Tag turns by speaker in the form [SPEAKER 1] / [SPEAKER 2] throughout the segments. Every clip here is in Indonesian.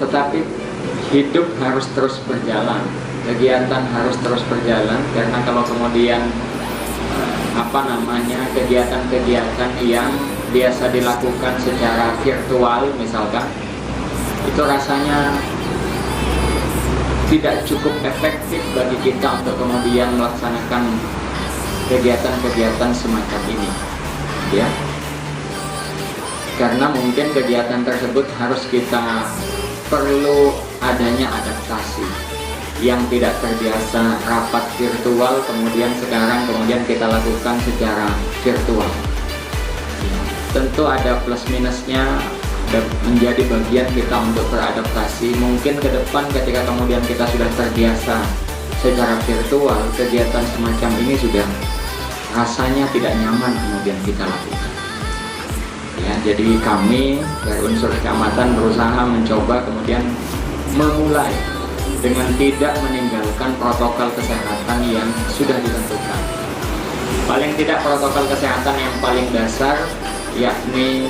[SPEAKER 1] tetapi hidup harus terus berjalan, kegiatan harus terus berjalan. Karena kalau kemudian kegiatan-kegiatan yang biasa dilakukan secara virtual misalkan, itu rasanya tidak cukup efektif bagi kita untuk kemudian melaksanakan kegiatan-kegiatan semacam ini, ya. Karena mungkin kegiatan tersebut harus kita perlu adanya adaptasi. Yang tidak terbiasa rapat virtual, kemudian kita lakukan secara virtual. Tentu ada plus minusnya, menjadi bagian kita untuk beradaptasi. Mungkin ke depan ketika kemudian kita sudah terbiasa secara virtual, kegiatan semacam ini sudah rasanya tidak nyaman kemudian kita lakukan. Ya, jadi kami dari unsur kecamatan berusaha mencoba kemudian memulai dengan tidak meninggalkan protokol kesehatan yang sudah ditentukan. Paling tidak protokol kesehatan yang paling dasar, yakni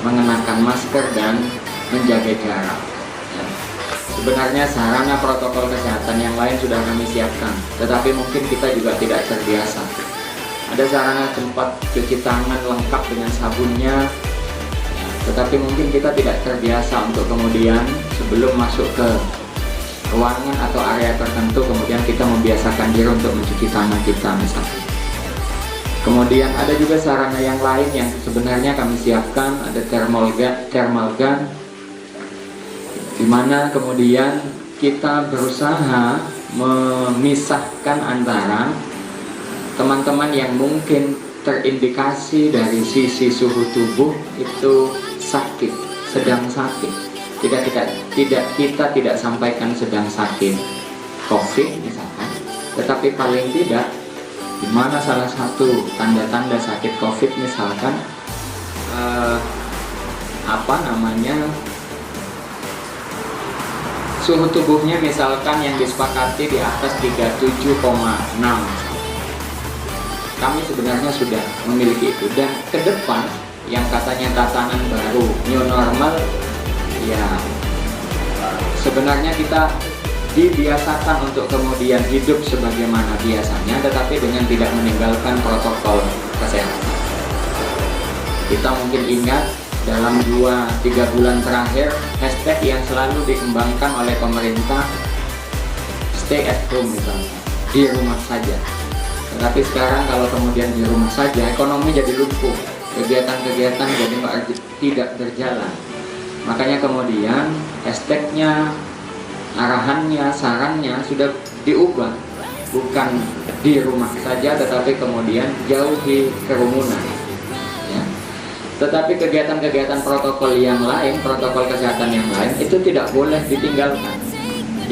[SPEAKER 1] mengenakan masker dan menjaga jarak. Sebenarnya sarana protokol kesehatan yang lain sudah kami siapkan, tetapi mungkin kita juga tidak terbiasa. Ada sarana tempat cuci tangan lengkap dengan sabunnya, tetapi mungkin kita tidak terbiasa untuk kemudian sebelum masuk ke ruangan atau area tertentu kemudian kita membiasakan diri untuk mencuci tangan kita misalnya. Kemudian ada juga sarana yang lain yang sebenarnya kami siapkan, ada thermal gun, di mana kemudian kita berusaha memisahkan antara teman-teman yang mungkin terindikasi dari sisi suhu tubuh itu sakit, sedang sakit. Kita tidak sampaikan sedang sakit COVID misalkan, tetapi paling tidak di mana salah satu tanda-tanda sakit COVID misalkan suhu tubuhnya misalkan yang disepakati di atas 37,6. Kami sebenarnya sudah memiliki itu, dan ke depan yang katanya tatanan baru new normal, ya sebenarnya kita dibiasakan untuk kemudian hidup sebagaimana biasanya, tetapi dengan tidak meninggalkan protokol kesehatan. Kita mungkin ingat dalam 2-3 bulan terakhir, hashtag yang selalu dikembangkan oleh pemerintah stay at home misalnya, di rumah saja. Tetapi sekarang kalau kemudian di rumah saja, ekonomi jadi lumpuh, kegiatan-kegiatan jadi tidak berjalan. Makanya kemudian hashtagnya, arahannya, sarannya sudah diubah, bukan di rumah saja, tetapi kemudian jauhi kerumunan. Ya. Tetapi kegiatan-kegiatan protokol yang lain, protokol kesehatan yang lain itu tidak boleh ditinggalkan.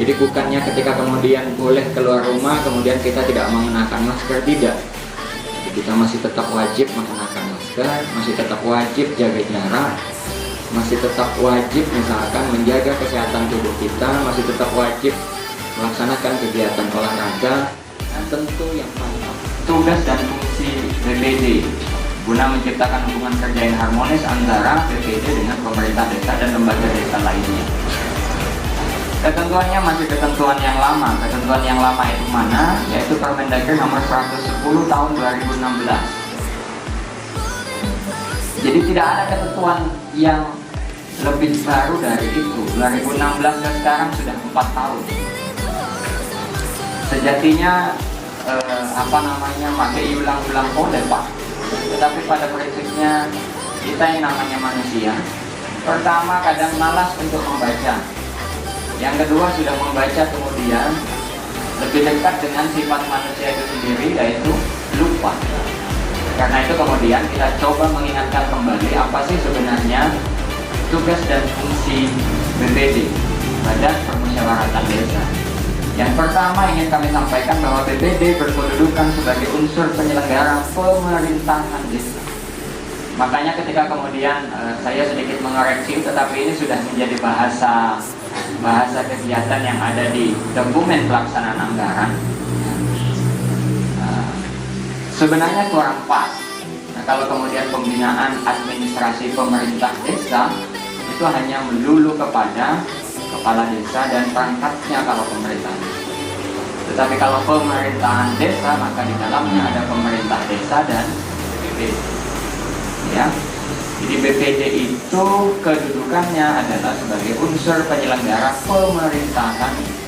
[SPEAKER 1] Jadi bukannya ketika kemudian boleh keluar rumah, kemudian kita tidak mengenakan masker, tidak. Jadi kita masih tetap wajib mengenakan masker, masih tetap wajib jaga jarak, masih tetap wajib misalkan menjaga kesehatan tubuh kita, masih tetap wajib melaksanakan kegiatan olahraga, dan tentu yang paling tugas dan fungsi BPD guna menciptakan hubungan kerja yang harmonis antara BPD dengan pemerintah desa dan lembaga desa lainnya. Ketentuannya masih ketentuan yang lama. Ketentuan yang lama itu mana? Yaitu Permendagri nomor 110 tahun 2016. Jadi tidak ada ketentuan yang lebih baru dari itu. 2016 dan sekarang sudah 4 tahun. Sejatinya pakai ulang-ulang boleh Pak. Tetapi pada prinsipnya kita yang namanya manusia, pertama kadang malas untuk membaca. Yang kedua sudah membaca kemudian lebih dekat dengan sifat manusia itu sendiri, yaitu lupa. Karena itu kemudian kita coba mengingatkan kembali apa sih sebenarnya tugas dan fungsi BPD, Badan Permusyawaratan Desa. Yang pertama ingin kami sampaikan bahwa BPD berkedudukan sebagai unsur penyelenggara pemerintahan desa. Makanya ketika kemudian saya sedikit mengoreksi, tetapi ini sudah menjadi bahasa kegiatan yang ada di dokumen pelaksanaan anggaran, sebenarnya kurang pas. Nah, kalau kemudian pembinaan administrasi pemerintah desa itu hanya melulu kepada kepala desa dan perangkatnya kalau pemerintahan. Tetapi kalau pemerintahan desa, maka di dalamnya ada pemerintah desa dan BPD. Ya. Jadi BPD itu kedudukannya adalah sebagai unsur penyelenggara pemerintahan